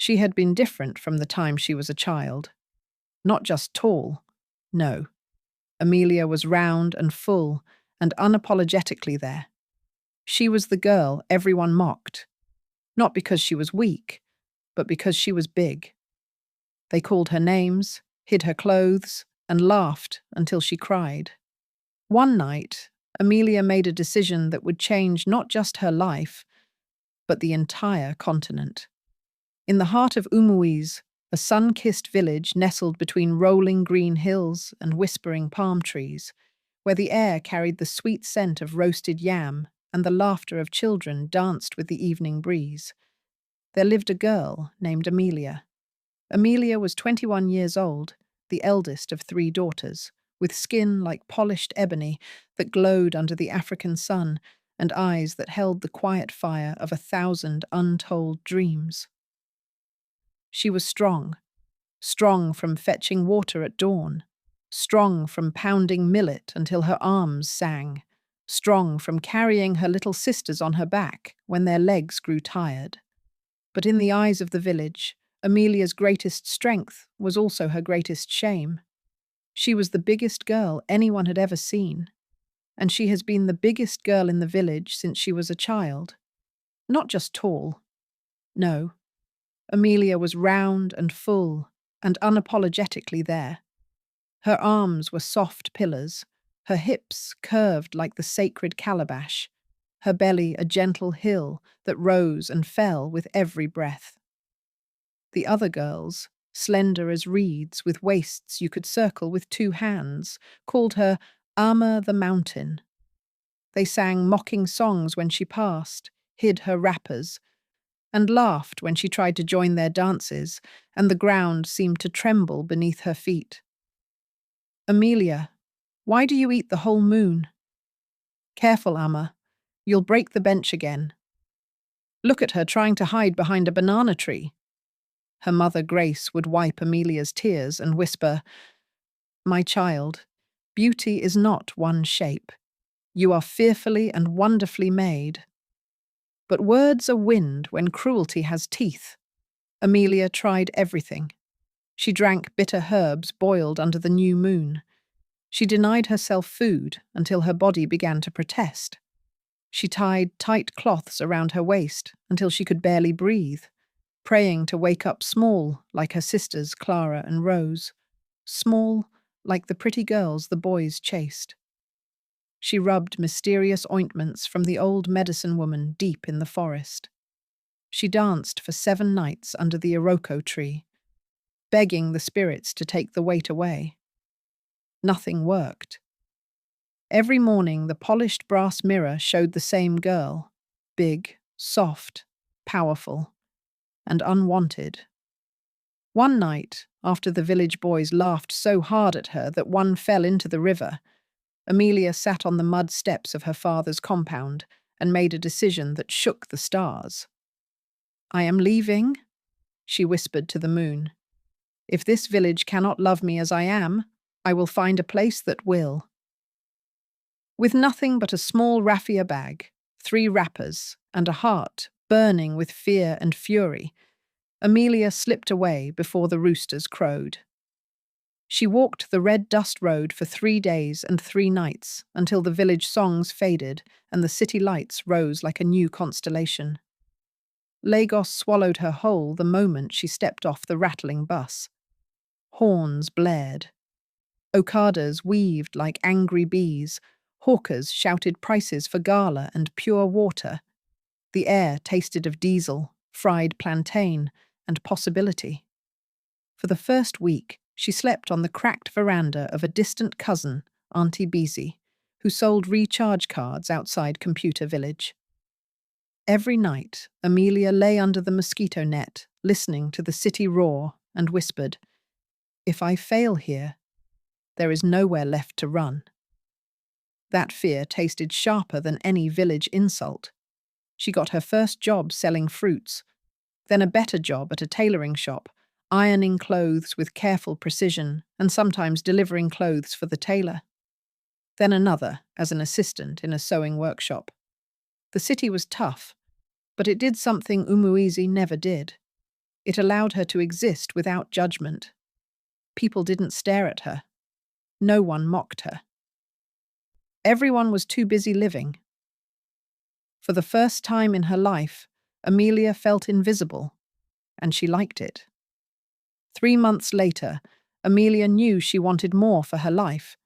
She had been different from the time she was a child. Not just tall. No. Amelia was round and full and unapologetically there. She was the girl everyone mocked. Not because she was weak, but because she was big. They called her names, hid her clothes, and laughed until she cried. One night, Amelia made a decision that would change not just her life, but the entire continent. In the heart of Umuiz, a sun-kissed village nestled between rolling green hills and whispering palm trees, where the air carried the sweet scent of roasted yam and the laughter of children danced with the evening breeze, there lived a girl named Amelia. Amelia was 21 years old, the eldest of 3 daughters, with skin like polished ebony that glowed under the African sun and eyes that held the quiet fire of 1,000 untold dreams. She was strong from fetching water at dawn, strong from pounding millet until her arms sang, strong from carrying her little sisters on her back when their legs grew tired. But in the eyes of the village, Amelia's greatest strength was also her greatest shame. She was the biggest girl anyone had ever seen, and she has been the biggest girl in the village since she was a child. Not just tall. No, Amelia was round and full and unapologetically there. Her arms were soft pillars, her hips curved like the sacred calabash, her belly a gentle hill that rose and fell with every breath. The other girls, slender as reeds with waists you could circle with 2 hands, called her Ama the Mountain. They sang mocking songs when she passed, hid her wrappers, and laughed when she tried to join their dances, and the ground seemed to tremble beneath her feet. Amelia, why do you eat the whole moon? Careful, Amma. You'll break the bench again. Look at her trying to hide behind a banana tree. Her mother Grace would wipe Amelia's tears and whisper, My child, beauty is not one shape. You are fearfully and wonderfully made. But words are wind when cruelty has teeth. Amelia tried everything. She drank bitter herbs boiled under the new moon. She denied herself food until her body began to protest. She tied tight cloths around her waist until she could barely breathe, praying to wake up small like her sisters Clara and Rose, small like the pretty girls the boys chased. She rubbed mysterious ointments from the old medicine woman deep in the forest. She danced for 7 nights under the Iroko tree, begging the spirits to take the weight away. Nothing worked. Every morning the polished brass mirror showed the same girl, big, soft, powerful, and unwanted. One night, after the village boys laughed so hard at her that one fell into the river, Amelia sat on the mud steps of her father's compound and made a decision that shook the stars. I am leaving, she whispered to the moon. If this village cannot love me as I am, I will find a place that will. With nothing but a small raffia bag, 3 wrappers, and a heart burning with fear and fury, Amelia slipped away before the roosters crowed. She walked the red dust road for 3 days and 3 nights until the village songs faded and the city lights rose like a new constellation. Lagos swallowed her whole the moment she stepped off the rattling bus. Horns blared. Okadas weaved like angry bees. Hawkers shouted prices for gala and pure water. The air tasted of diesel, fried plantain, and possibility. For the first week, she slept on the cracked veranda of a distant cousin, Auntie Beezy, who sold recharge cards outside Computer Village. Every night, Amelia lay under the mosquito net, listening to the city roar, and whispered, If I fail here, there is nowhere left to run. That fear tasted sharper than any village insult. She got her first job selling fruits, then a better job at a tailoring shop, ironing clothes with careful precision and sometimes delivering clothes for the tailor. Then another as an assistant in a sewing workshop. The city was tough, but it did something Umuizi never did. It allowed her to exist without judgment. People didn't stare at her. No one mocked her. Everyone was too busy living. For the first time in her life, Amelia felt invisible, and she liked it. 3 months later, Amelia knew she wanted more for her life,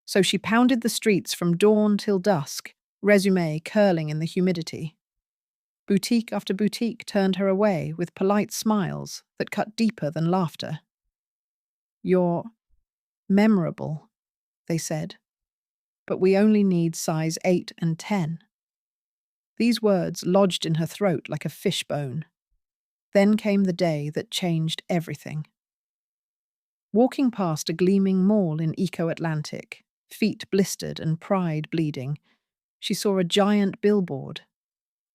so she pounded the streets from dawn till dusk, resume curling in the humidity. Boutique after boutique turned her away with polite smiles that cut deeper than laughter. "You're memorable," they said, "but we only need size 8 and 10. These words lodged in her throat like a fishbone. Then came the day that changed everything. Walking past a gleaming mall in Eco-Atlantic, feet blistered and pride bleeding, she saw a giant billboard.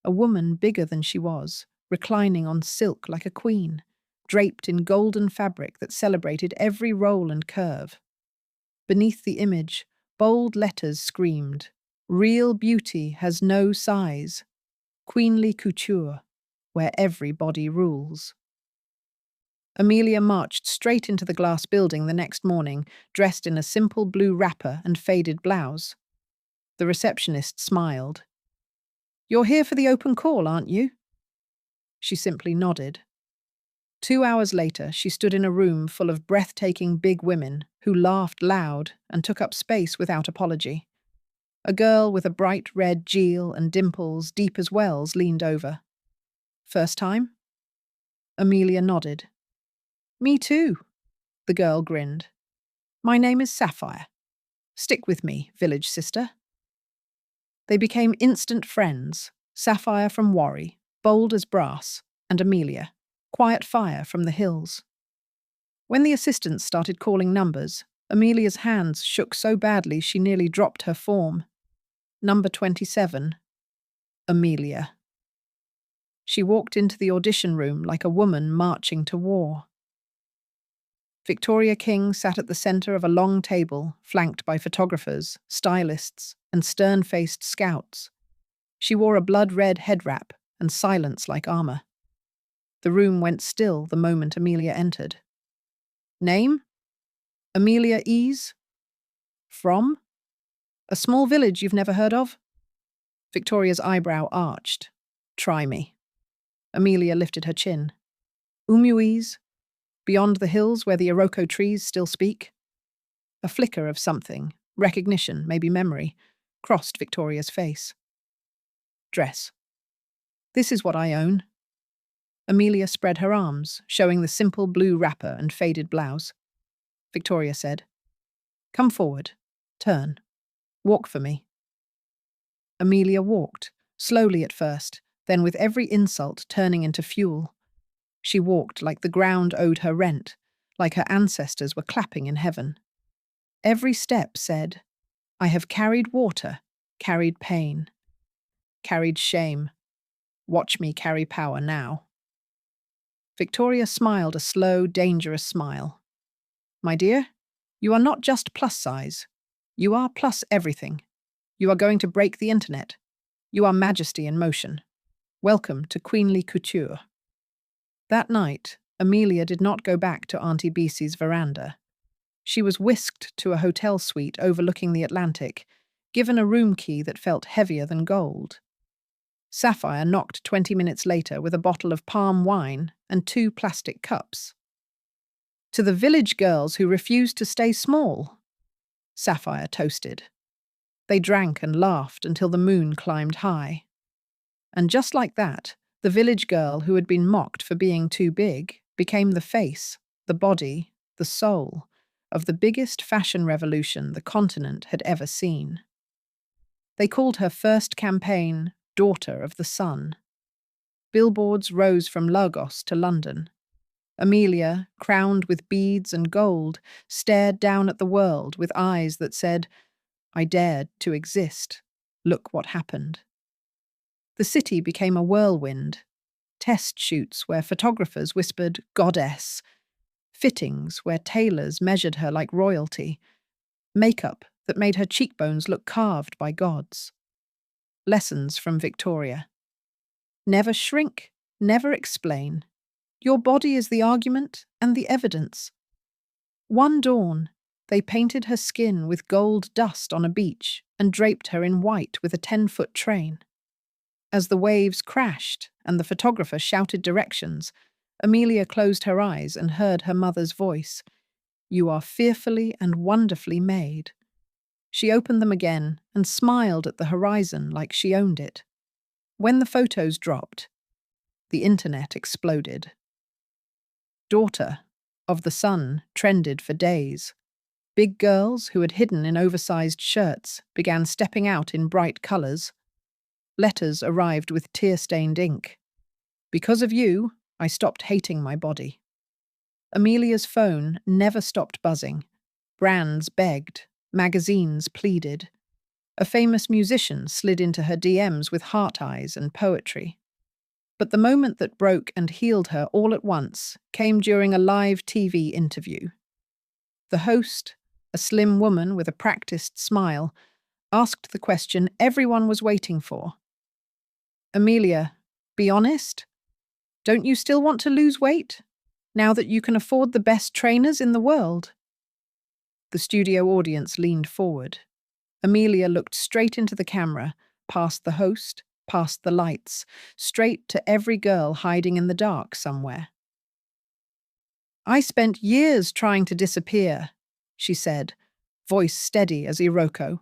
A woman bigger than she was, reclining on silk like a queen, draped in golden fabric that celebrated every roll and curve. Beneath the image, bold letters screamed, "Real beauty has no size. Queenly couture, where every body rules." Amelia marched straight into the glass building the next morning, dressed in a simple blue wrapper and faded blouse. The receptionist smiled. "You're here for the open call, aren't you?" She simply nodded. 2 hours later, she stood in a room full of breathtaking big women who laughed loud and took up space without apology. A girl with a bright red jewel and dimples deep as wells leaned over. "First time?" Amelia nodded. "Me too," the girl grinned. "My name is Sapphire. Stick with me, village sister." They became instant friends, Sapphire from Warri, bold as brass, and Amelia, quiet fire from the hills. When the assistants started calling numbers, Amelia's hands shook so badly she nearly dropped her form. Number 27. Amelia. She walked into the audition room like a woman marching to war. Victoria King sat at the center of a long table, flanked by photographers, stylists, and stern-faced scouts. She wore a blood-red head wrap and silence like armor. The room went still the moment Amelia entered. "Name? Amelia Ease? From? A small village you've never heard of?" Victoria's eyebrow arched. "Try me." Amelia lifted her chin. "Umuise? Beyond the hills where the Iroko trees still speak?" A flicker of something, recognition, maybe memory, crossed Victoria's face. "Dress. This is what I own." Amelia spread her arms, showing the simple blue wrapper and faded blouse. Victoria said, "Come forward. Turn. Walk for me." Amelia walked, slowly at first, then with every insult turning into fuel. She walked like the ground owed her rent, like her ancestors were clapping in heaven. Every step said, "I have carried water, carried pain, carried shame. Watch me carry power now." Victoria smiled a slow, dangerous smile. "My dear, you are not just plus size. You are plus everything. You are going to break the internet. You are majesty in motion. Welcome to queenly couture." That night, Amelia did not go back to Auntie Bc's veranda. She was whisked to a hotel suite overlooking the Atlantic, given a room key that felt heavier than gold. Sapphire knocked 20 minutes later with a bottle of palm wine and 2 plastic cups. "To the village girls who refused to stay small," Sapphire toasted. They drank and laughed until the moon climbed high. And just like that, the village girl who had been mocked for being too big became the face, the body, the soul of the biggest fashion revolution the continent had ever seen. They called her first campaign Daughter of the Sun. Billboards rose from Lagos to London. Amelia, crowned with beads and gold, stared down at the world with eyes that said, "I dared to exist. Look what happened." The city became a whirlwind. Test shoots where photographers whispered, "Goddess." Fittings where tailors measured her like royalty. Makeup that made her cheekbones look carved by gods. Lessons from Victoria. Never shrink, never explain. Your body is the argument and the evidence. One dawn, they painted her skin with gold dust on a beach and draped her in white with a 10-foot train. As the waves crashed and the photographer shouted directions, Amelia closed her eyes and heard her mother's voice. You are fearfully and wonderfully made. She opened them again and smiled at the horizon like she owned it. When the photos dropped, the internet exploded. Daughter of the sun trended for days. Big girls who had hidden in oversized shirts began stepping out in bright colors. Letters arrived with tear-stained ink. Because of you, I stopped hating my body. Amelia's phone never stopped buzzing. Brands begged. Magazines pleaded. A famous musician slid into her DMs with heart eyes and poetry. But the moment that broke and healed her all at once came during a live TV interview. The host, a slim woman with a practiced smile, asked the question everyone was waiting for. Amelia, be honest? Don't you still want to lose weight, now that you can afford the best trainers in the world? The studio audience leaned forward. Amelia looked straight into the camera, past the host, past the lights, straight to every girl hiding in the dark somewhere. I spent years trying to disappear, she said, voice steady as Iroko.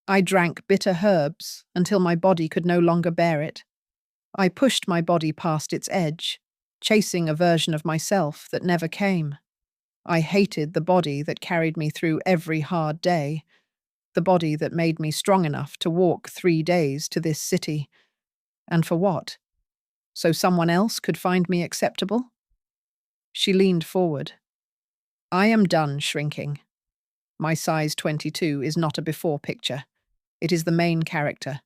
I drank bitter herbs until my body could no longer bear it. I pushed my body past its edge, chasing a version of myself that never came. I hated the body that carried me through every hard day, the body that made me strong enough to walk 3 days to this city. And for what? So someone else could find me acceptable? She leaned forward. I am done shrinking. My size 22 is not a before picture. It is the main character.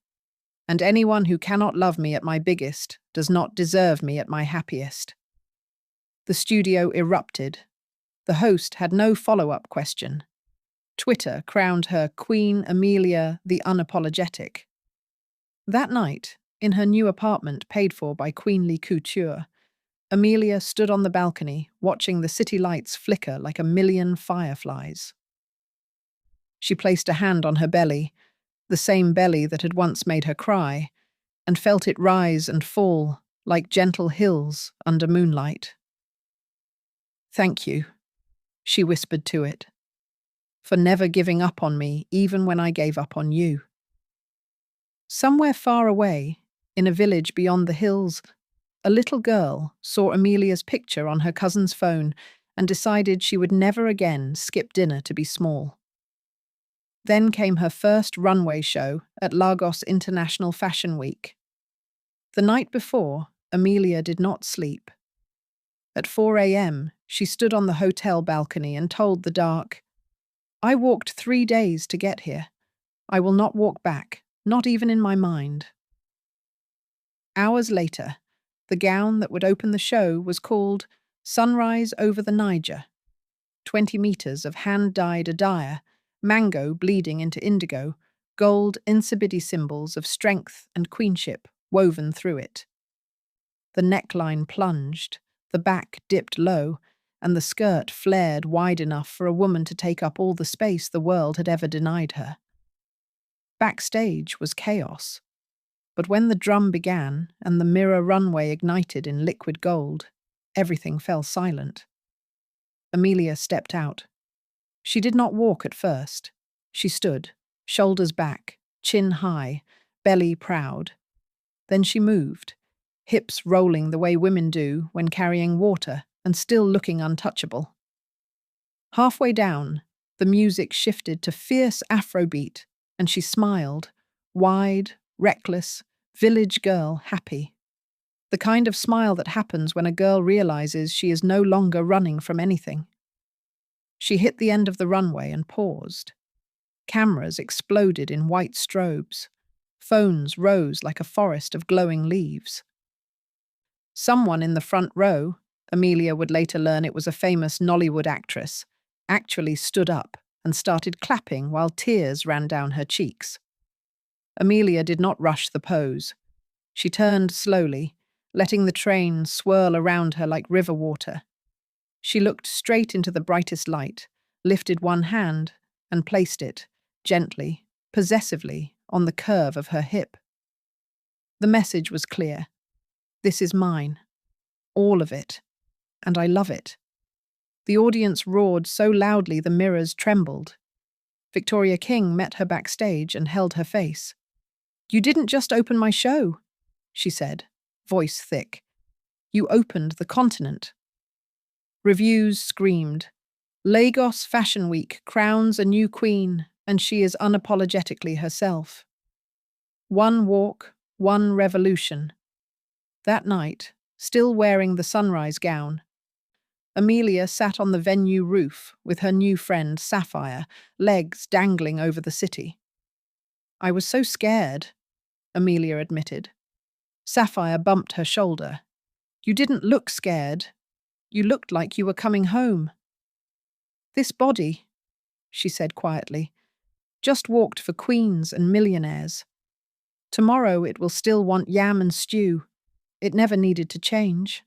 And anyone who cannot love me at my biggest does not deserve me at my happiest. The studio erupted. The host had no follow-up question. Twitter crowned her Queen Amelia the Unapologetic. That night, in her new apartment paid for by queenly couture, Amelia stood on the balcony watching the city lights flicker like a million fireflies. She placed a hand on her belly, the same belly that had once made her cry, and felt it rise and fall like gentle hills under moonlight. Thank you, she whispered to it, for never giving up on me even when I gave up on you. Somewhere far away, in a village beyond the hills, a little girl saw Amelia's picture on her cousin's phone and decided she would never again skip dinner to be small. Then came her first runway show at Lagos International Fashion Week. The night before, Amelia did not sleep. At 4 a.m., she stood on the hotel balcony and told the dark, I walked 3 days to get here. I will not walk back, not even in my mind. Hours later, the gown that would open the show was called Sunrise over the Niger. 20 meters of hand-dyed attire, mango bleeding into indigo, gold insibidi symbols of strength and queenship woven through it. The neckline plunged, the back dipped low, and the skirt flared wide enough for a woman to take up all the space the world had ever denied her. Backstage was chaos. But when the drum began and the mirror runway ignited in liquid gold, everything fell silent. Amelia stepped out. She did not walk at first. She stood, shoulders back, chin high, belly proud. Then she moved, hips rolling the way women do when carrying water and still looking untouchable. Halfway down, the music shifted to fierce Afrobeat, and she smiled, wide, reckless, village girl happy. The kind of smile that happens when a girl realizes she is no longer running from anything. She hit the end of the runway and paused. Cameras exploded in white strobes. Phones rose like a forest of glowing leaves. Someone in the front row, Amelia would later learn it was a famous Nollywood actress, actually stood up and started clapping while tears ran down her cheeks. Amelia did not rush the pose. She turned slowly, letting the train swirl around her like river water. She looked straight into the brightest light, lifted one hand, and placed it, gently, possessively, on the curve of her hip. The message was clear. This is mine. All of it. And I love it. The audience roared so loudly the mirrors trembled. Victoria King met her backstage and held her face. "You didn't just open my show," she said, voice thick. "You opened the continent." Reviews screamed, "Lagos Fashion Week crowns a new queen, and she is unapologetically herself." One walk, one revolution. That night, still wearing the sunrise gown, Amelia sat on the venue roof with her new friend Sapphire, legs dangling over the city. "I was so scared," Amelia admitted. Sapphire bumped her shoulder. "You didn't look scared. You looked like you were coming home." "This body," she said quietly, "just walked for queens and millionaires. Tomorrow it will still want yam and stew. It never needed to change."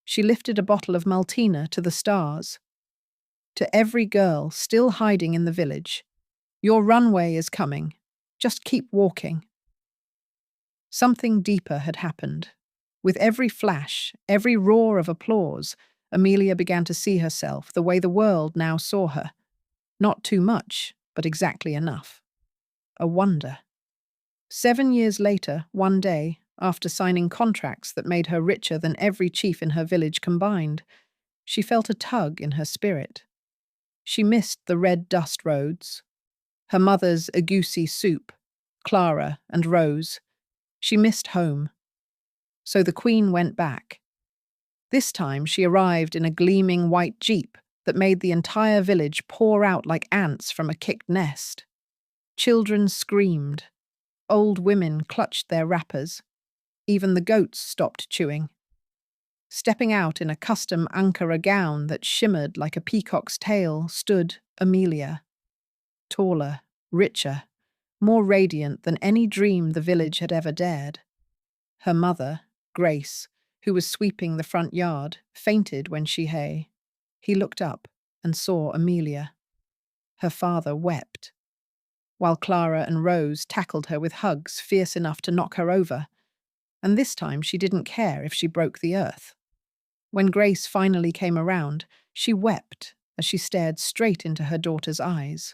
She lifted a bottle of Maltina to the stars. "To every girl still hiding in the village, your runway is coming. Just keep walking." Something deeper had happened. With every flash, every roar of applause, Amelia began to see herself the way the world now saw her. Not too much, but exactly enough. A wonder. 7 years later, one day, after signing contracts that made her richer than every chief in her village combined, she felt a tug in her spirit. She missed the red dust roads, her mother's agouti soup, Clara and Rose. She missed home. So the queen went back. This time she arrived in a gleaming white jeep that made the entire village pour out like ants from a kicked nest. Children screamed. Old women clutched their wrappers. Even the goats stopped chewing. Stepping out in a custom Ankara gown that shimmered like a peacock's tail stood Amelia. Taller, richer, more radiant than any dream the village had ever dared. Her mother, Grace, who was sweeping the front yard, fainted when he looked up and saw Amelia. Her father wept, while Clara and Rose tackled her with hugs fierce enough to knock her over. And this time she didn't care if she broke the earth. When Grace finally came around, she wept as she stared straight into her daughter's eyes.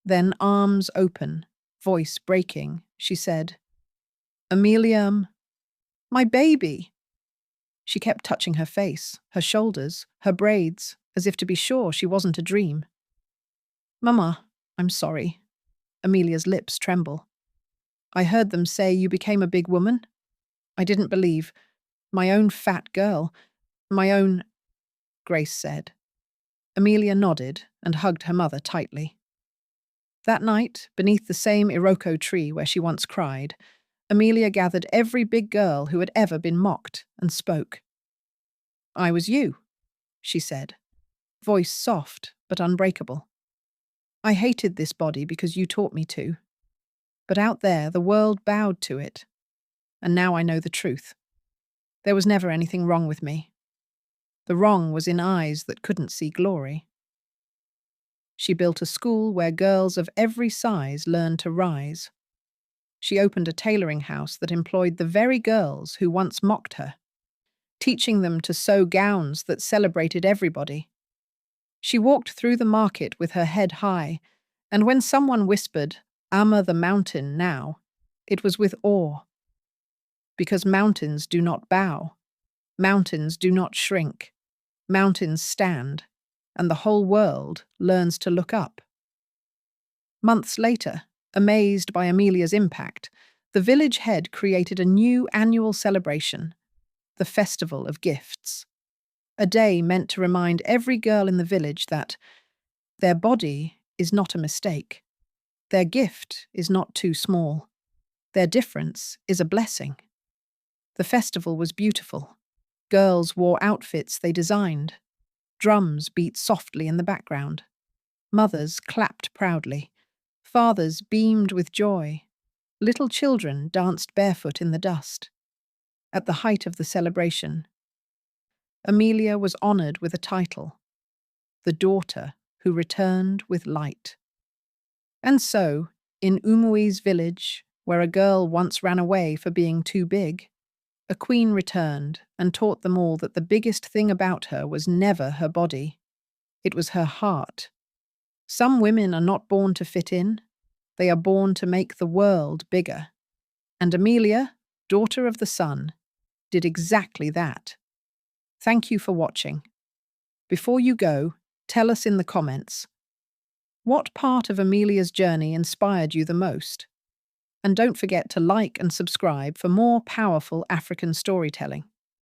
Then, arms open, voice breaking, she said, "Amelia, my baby." She kept touching her face, her shoulders, her braids, as if to be sure she wasn't a dream. "Mama, I'm sorry." Amelia's lips tremble. "I heard them say you became a big woman. I didn't believe. My own fat girl. My own," Grace said. Amelia nodded and hugged her mother tightly. That night, beneath the same Iroko tree where she once cried, Amelia gathered every big girl who had ever been mocked and spoke. "I was you," she said, voice soft but unbreakable. "I hated this body because you taught me to. But out there, the world bowed to it. And now I know the truth. There was never anything wrong with me. The wrong was in eyes that couldn't see glory." She built a school where girls of every size learned to rise. She opened a tailoring house that employed the very girls who once mocked her, teaching them to sew gowns that celebrated everybody. She walked through the market with her head high, and when someone whispered, "Amma the mountain now," it was with awe. Because mountains do not bow. Mountains do not shrink. Mountains stand, and the whole world learns to look up. Months later, amazed by Amelia's impact, the village head created a new annual celebration, the Festival of Gifts. A day meant to remind every girl in the village that their body is not a mistake. Their gift is not too small. Their difference is a blessing. The festival was beautiful. Girls wore outfits they designed. Drums beat softly in the background. Mothers clapped proudly. Fathers beamed with joy. Little children danced barefoot in the dust. At the height of the celebration, Amelia was honored with a title, the daughter who returned with light. And so, in Umui's village, where a girl once ran away for being too big, a queen returned and taught them all that the biggest thing about her was never her body. It was her heart. Some women are not born to fit in. They are born to make the world bigger. And Amelia, daughter of the sun, did exactly that. Thank you for watching. Before you go, tell us in the comments, what part of Amelia's journey inspired you the most? And don't forget to like and subscribe for more powerful African storytelling.